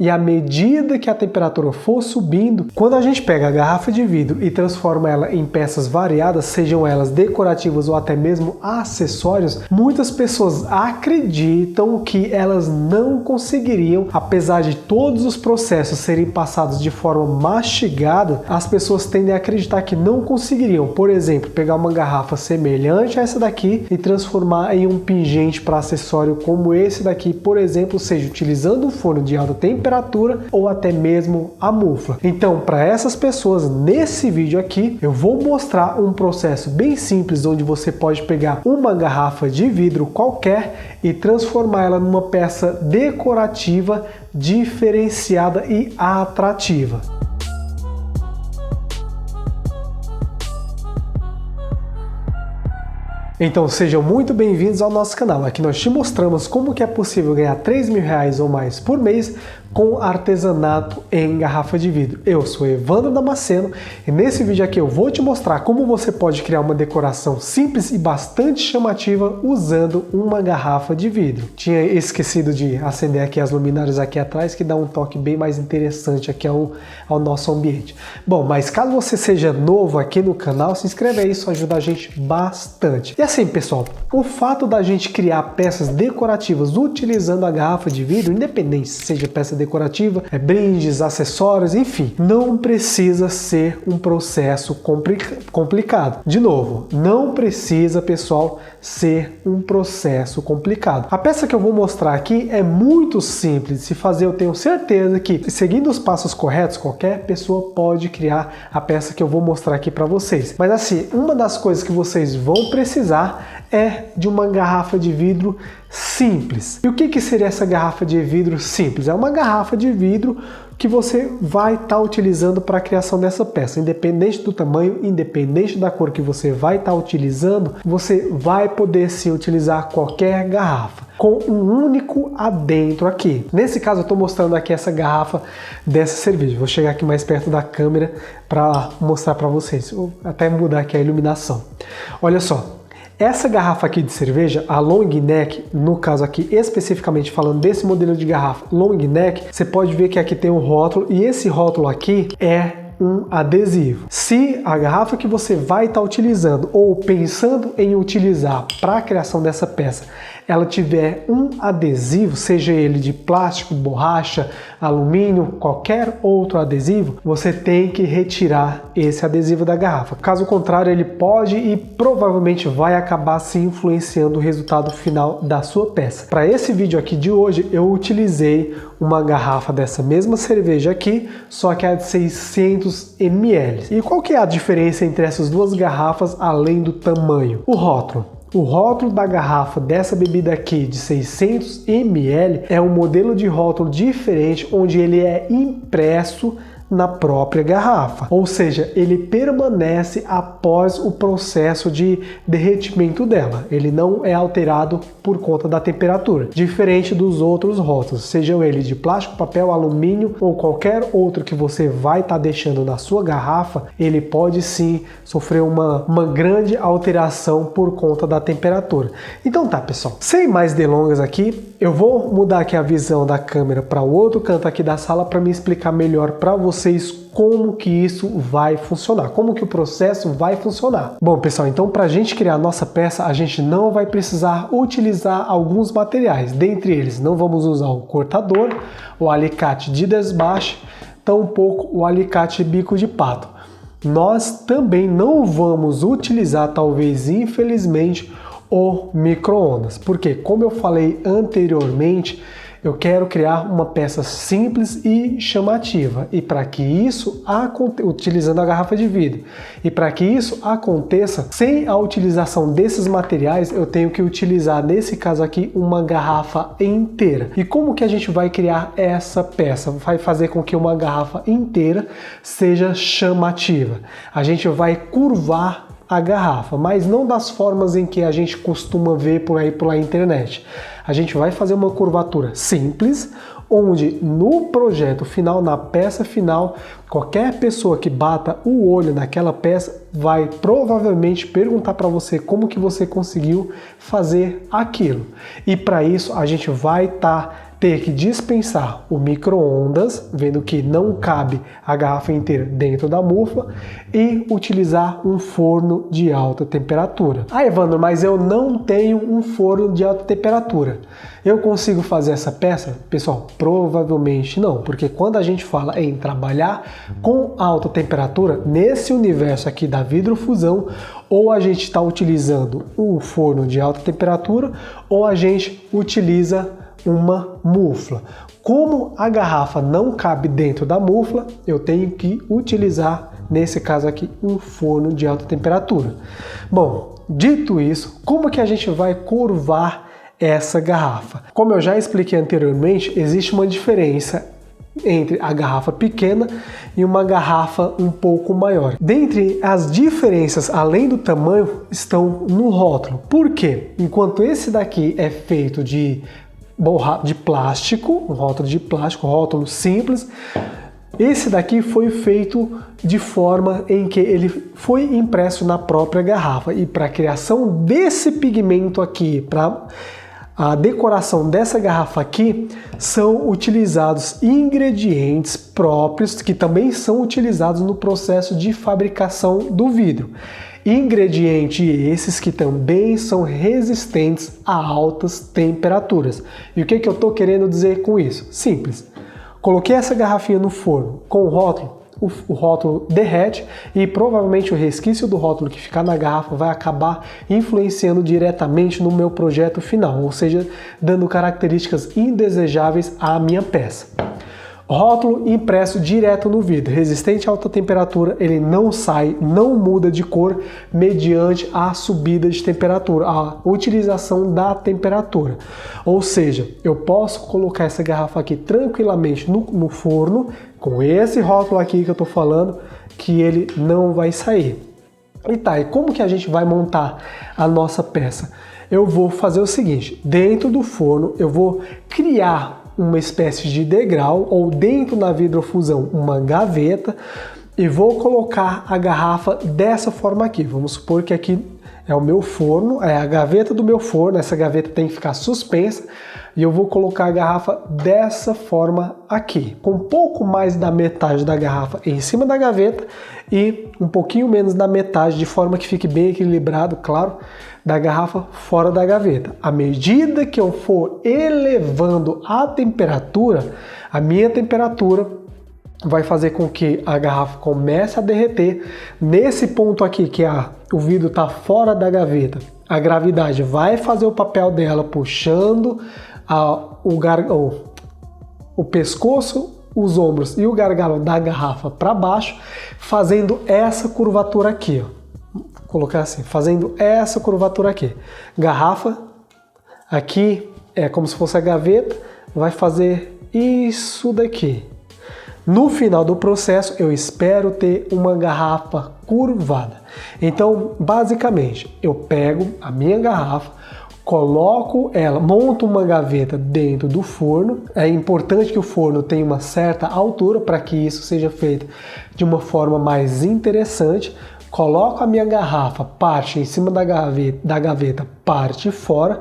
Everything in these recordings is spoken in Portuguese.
E à medida que a temperatura for subindo, quando a gente pega a garrafa de vidro e transforma ela em peças variadas, sejam elas decorativas ou até mesmo acessórios, muitas pessoas acreditam que elas não conseguiriam, apesar de todos os processos serem passados de forma mastigada, as pessoas tendem a acreditar que não conseguiriam, por exemplo, pegar uma garrafa semelhante a essa daqui e transformar em um pingente para acessório como esse daqui, por exemplo, seja utilizando um forno de alta temperatura ou até mesmo a mufla. Então, para essas pessoas, nesse vídeo aqui, eu vou mostrar um processo bem simples onde você pode pegar uma garrafa de vidro qualquer e transformar ela numa peça decorativa, diferenciada e atrativa. Então sejam muito bem-vindos ao nosso canal. Aqui nós te mostramos como que é possível ganhar R$3.000 ou mais por mês com artesanato em garrafa de vidro. Eu sou Evandro Damasceno e nesse vídeo aqui eu vou te mostrar como você pode criar uma decoração simples e bastante chamativa usando uma garrafa de vidro. Tinha esquecido de acender aqui as luminárias aqui atrás, que dá um toque bem mais interessante aqui ao nosso ambiente. Bom, mas caso você seja novo aqui no canal, se inscreve aí, isso ajuda a gente bastante. E assim, pessoal, o fato da gente criar peças decorativas utilizando a garrafa de vidro, independente se seja peça decorativa, brindes, acessórios, enfim, não precisa ser um processo complicado. De novo, não precisa, pessoal, ser um processo complicado. A peça que eu vou mostrar aqui é muito simples de se fazer. Eu tenho certeza que, seguindo os passos corretos, qualquer pessoa pode criar a peça que eu vou mostrar aqui para vocês. Mas assim, uma das coisas que vocês vão precisar é de uma garrafa de vidro simples. E o que seria essa garrafa de vidro simples? É uma garrafa de vidro que você vai estar utilizando para a criação dessa peça. Independente do tamanho, independente da cor que você vai estar utilizando, você vai poder sim utilizar qualquer garrafa com um único adentro aqui. Nesse caso eu estou mostrando aqui essa garrafa dessa cerveja. Vou chegar aqui mais perto da câmera para mostrar para vocês. Vou até mudar aqui a iluminação. Olha só. Essa garrafa aqui de cerveja, a long neck, no caso aqui especificamente falando desse modelo de garrafa long neck, você pode ver que aqui tem um rótulo e esse rótulo aqui é um adesivo. Se a garrafa que você vai estar utilizando ou pensando em utilizar para a criação dessa peça, ela tiver um adesivo, seja ele de plástico, borracha, alumínio, qualquer outro adesivo, você tem que retirar esse adesivo da garrafa. Caso contrário, ele pode e provavelmente vai acabar se influenciando o resultado final da sua peça. Para esse vídeo aqui de hoje, eu utilizei uma garrafa dessa mesma cerveja aqui, só que a de 600 ml. E qual que é a diferença entre essas duas garrafas além do tamanho? O rótulo. O rótulo da garrafa dessa bebida aqui de 600 ml é um modelo de rótulo diferente, onde ele é impresso na própria garrafa, ou seja, ele permanece após o processo de derretimento dela, ele não é alterado por conta da temperatura, diferente dos outros rótulos, sejam eles de plástico, papel, alumínio ou qualquer outro que você vai estar deixando na sua garrafa, ele pode sim sofrer uma grande alteração por conta da temperatura. Então tá, pessoal, sem mais delongas aqui, eu vou mudar aqui a visão da câmera para o outro canto aqui da sala para me explicar melhor para vocês como que isso vai funcionar, como que o processo vai funcionar. Bom, pessoal, então para a gente criar a nossa peça, a gente não vai precisar utilizar alguns materiais. Dentre eles, não vamos usar o cortador, o alicate de desbaste, tampouco o alicate bico de pato. Nós também não vamos utilizar, talvez infelizmente, o micro-ondas, porque como eu falei anteriormente, eu quero criar uma peça simples e chamativa, e para que isso utilizando a garrafa de vidro, e para que isso aconteça sem a utilização desses materiais, eu tenho que utilizar, nesse caso aqui, uma garrafa inteira. E como que a gente vai criar essa peça? Vai fazer com que uma garrafa inteira seja chamativa. A gente vai curvar a garrafa, mas não das formas em que a gente costuma ver por aí pela internet. A gente vai fazer uma curvatura simples, onde no projeto final, na peça final, qualquer pessoa que bata o olho naquela peça vai provavelmente perguntar para você como que você conseguiu fazer aquilo. E para isso a gente vai estar ter que dispensar o micro-ondas, vendo que não cabe a garrafa inteira dentro da mufla, e utilizar um forno de alta temperatura. Ah, Evandro, mas eu não tenho um forno de alta temperatura. Eu consigo fazer essa peça? Pessoal, provavelmente não, porque quando a gente fala em trabalhar com alta temperatura, nesse universo aqui da vidrofusão, ou a gente está utilizando um forno de alta temperatura, ou a gente utiliza uma mufla. Como a garrafa não cabe dentro da mufla, eu tenho que utilizar, nesse caso aqui, um forno de alta temperatura. Bom, dito isso, como que a gente vai curvar essa garrafa? Como eu já expliquei anteriormente, existe uma diferença entre a garrafa pequena e uma garrafa um pouco maior. Dentre as diferenças, além do tamanho, estão no rótulo. Por quê? Enquanto esse daqui é feito de plástico, um rótulo de plástico, um rótulo simples, esse daqui foi feito de forma em que ele foi impresso na própria garrafa, e para a criação desse pigmento aqui, para a decoração dessa garrafa aqui, são utilizados ingredientes próprios que também são utilizados no processo de fabricação do vidro. Ingredientes esses que também são resistentes a altas temperaturas. E o que eu estou querendo dizer com isso? Simples. Coloquei essa garrafinha no forno com o rótulo, o rótulo derrete e provavelmente o resquício do rótulo que ficar na garrafa vai acabar influenciando diretamente no meu projeto final, ou seja, dando características indesejáveis à minha peça. Rótulo impresso direto no vidro, resistente a alta temperatura, ele não sai, não muda de cor mediante a subida de temperatura, a utilização da temperatura. Ou seja, eu posso colocar essa garrafa aqui tranquilamente no forno, com esse rótulo aqui que eu estou falando, que ele não vai sair. E como que a gente vai montar a nossa peça? Eu vou fazer o seguinte, dentro do forno eu vou criar uma espécie de degrau, ou dentro da vidrofusão uma gaveta, e vou colocar a garrafa dessa forma aqui. Vamos supor que aqui é o meu forno, é a gaveta do meu forno, essa gaveta tem que ficar suspensa, e eu vou colocar a garrafa dessa forma aqui, com um pouco mais da metade da garrafa em cima da gaveta e um pouquinho menos da metade, de forma que fique bem equilibrado, claro, da garrafa fora da gaveta. À medida que eu for elevando a temperatura, a minha temperatura vai fazer com que a garrafa comece a derreter. Nesse ponto aqui, que o vidro está fora da gaveta, a gravidade vai fazer o papel dela, puxando o pescoço, os ombros e o gargalo da garrafa para baixo, fazendo essa curvatura aqui, ó. Vou colocar assim, fazendo essa curvatura aqui. Garrafa, aqui é como se fosse a gaveta, vai fazer isso daqui. No final do processo, eu espero ter uma garrafa curvada. Então, basicamente, eu pego a minha garrafa, coloco ela, monto uma gaveta dentro do forno. É importante que o forno tenha uma certa altura para que isso seja feito de uma forma mais interessante. Coloco a minha garrafa, parte em cima da gaveta, parte fora,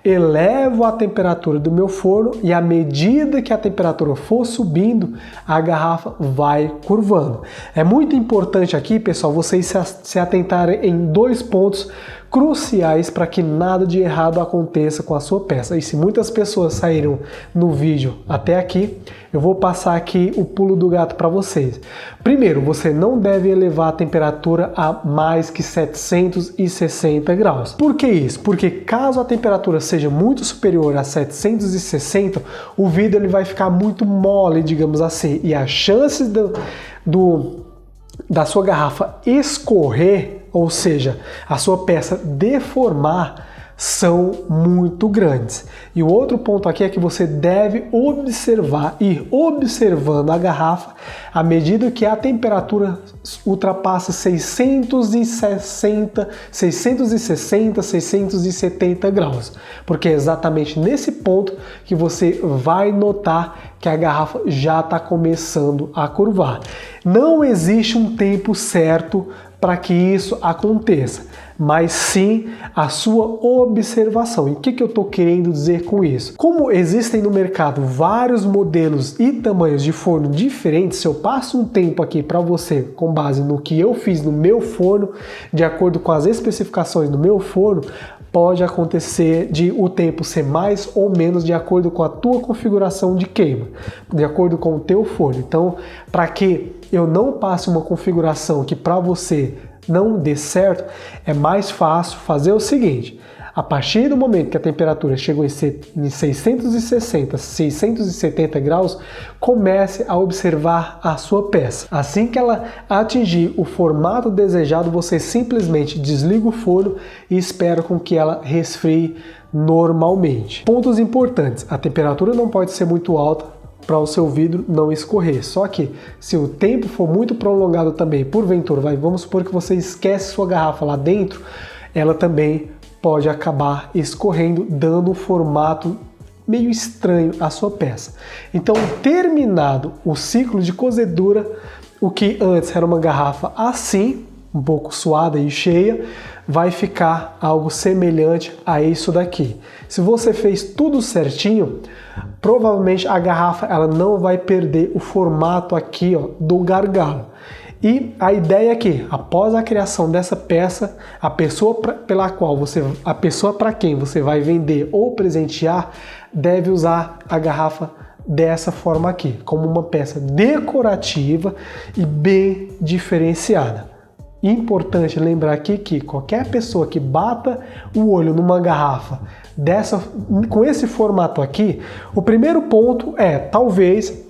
elevo a temperatura do meu forno e à medida que a temperatura for subindo, a garrafa vai curvando. É muito importante aqui, pessoal, vocês se atentarem em dois pontos cruciais para que nada de errado aconteça com a sua peça. E se muitas pessoas saíram no vídeo até aqui, eu vou passar aqui o pulo do gato para vocês. Primeiro, você não deve elevar a temperatura a mais que 760 graus. Por que isso? Porque caso a temperatura seja muito superior a 760, o vidro ele vai ficar muito mole, digamos assim, e as chances da sua garrafa escorrer, ou seja, a sua peça deformar, são muito grandes. E o outro ponto aqui é que você deve ir observando a garrafa à medida que a temperatura ultrapassa 660, 670 graus, porque é exatamente nesse ponto que você vai notar que a garrafa já está começando a curvar. Não existe um tempo certo para que isso aconteça, mas sim a sua observação. E o que eu estou querendo dizer com isso? Como existem no mercado vários modelos e tamanhos de forno diferentes, se eu passo um tempo aqui para você com base no que eu fiz no meu forno, de acordo com as especificações do meu forno, pode acontecer de o tempo ser mais ou menos de acordo com a tua configuração de queima, de acordo com o teu forno. Então, para que eu não passe uma configuração que para você não dê certo, é mais fácil fazer o seguinte: a partir do momento que a temperatura chegou em 660, 670 graus, comece a observar a sua peça. Assim que ela atingir o formato desejado, você simplesmente desliga o forno e espera com que ela resfrie normalmente. Pontos importantes: a temperatura não pode ser muito alta para o seu vidro não escorrer. Só que se o tempo for muito prolongado também, porventura, vamos supor que você esquece sua garrafa lá dentro, ela também pode acabar escorrendo, dando um formato meio estranho à sua peça. Então, terminado o ciclo de cozedura, o que antes era uma garrafa assim, um pouco suada e cheia, vai ficar algo semelhante a isso daqui. Se você fez tudo certinho, provavelmente a garrafa ela não vai perder o formato aqui, ó, do gargalo. E a ideia é que, após a criação dessa peça, a pessoa para quem você vai vender ou presentear deve usar a garrafa dessa forma aqui, como uma peça decorativa e bem diferenciada. Importante lembrar aqui que qualquer pessoa que bata o olho numa garrafa com esse formato aqui, o primeiro ponto é, talvez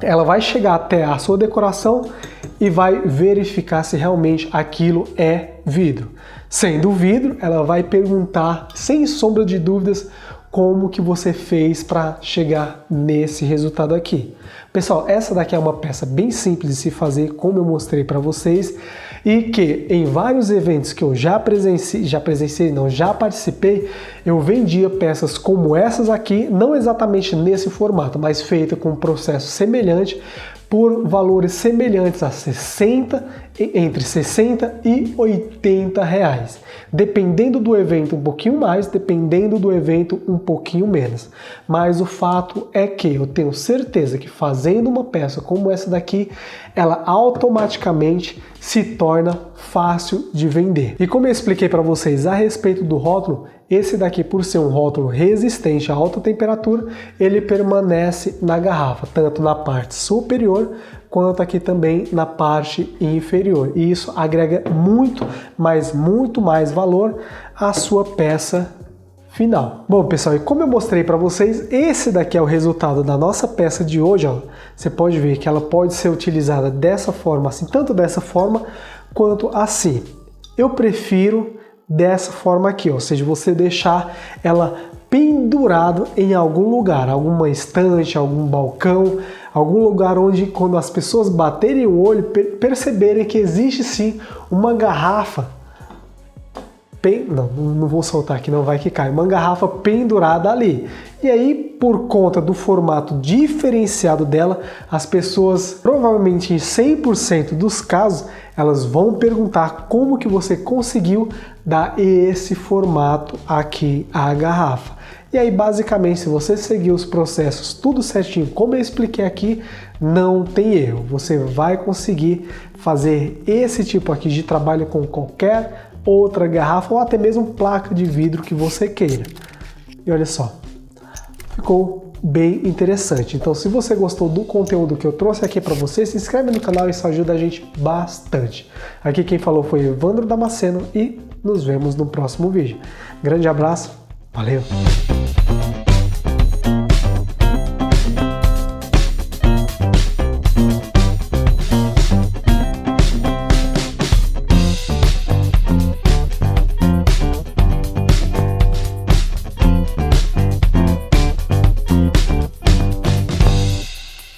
ela vai chegar até a sua decoração e vai verificar se realmente aquilo é vidro. Sendo vidro, ela vai perguntar, sem sombra de dúvidas, como que você fez para chegar nesse resultado aqui. Pessoal, essa daqui é uma peça bem simples de se fazer, como eu mostrei para vocês, e que em vários eventos que eu já participei, eu vendia peças como essas aqui, não exatamente nesse formato, mas feita com um processo semelhante, por valores semelhantes a entre 60 e 80 reais. Dependendo do evento um pouquinho mais, dependendo do evento um pouquinho menos. Mas o fato é que eu tenho certeza que fazendo uma peça como essa daqui, ela automaticamente se torna fácil de vender. E como eu expliquei para vocês a respeito do rótulo, esse daqui, por ser um rótulo resistente a alta temperatura, ele permanece na garrafa, tanto na parte superior quanto aqui também na parte inferior. E isso agrega muito mais valor à sua peça final. Bom, pessoal, e como eu mostrei para vocês, esse daqui é o resultado da nossa peça de hoje, ó. Você pode ver que ela pode ser utilizada dessa forma, assim, tanto dessa forma quanto assim. Eu prefiro dessa forma aqui, ó, ou seja, você deixar ela pendurado em algum lugar, alguma estante, algum balcão, algum lugar onde quando as pessoas baterem o olho, perceberem que existe sim uma garrafa, não vou soltar aqui, não vai que cai, uma garrafa pendurada ali. E aí, por conta do formato diferenciado dela, as pessoas, provavelmente em 100% dos casos, elas vão perguntar como que você conseguiu dar esse formato aqui à garrafa. E aí, basicamente, se você seguir os processos tudo certinho, como eu expliquei aqui, não tem erro. Você vai conseguir fazer esse tipo aqui de trabalho com qualquer outra garrafa ou até mesmo placa de vidro que você queira. E olha só, ficou bem interessante. Então, se você gostou do conteúdo que eu trouxe aqui para você, se inscreve no canal, isso ajuda a gente bastante. Aqui quem falou foi Evandro Damasceno e nos vemos no próximo vídeo. Grande abraço, valeu!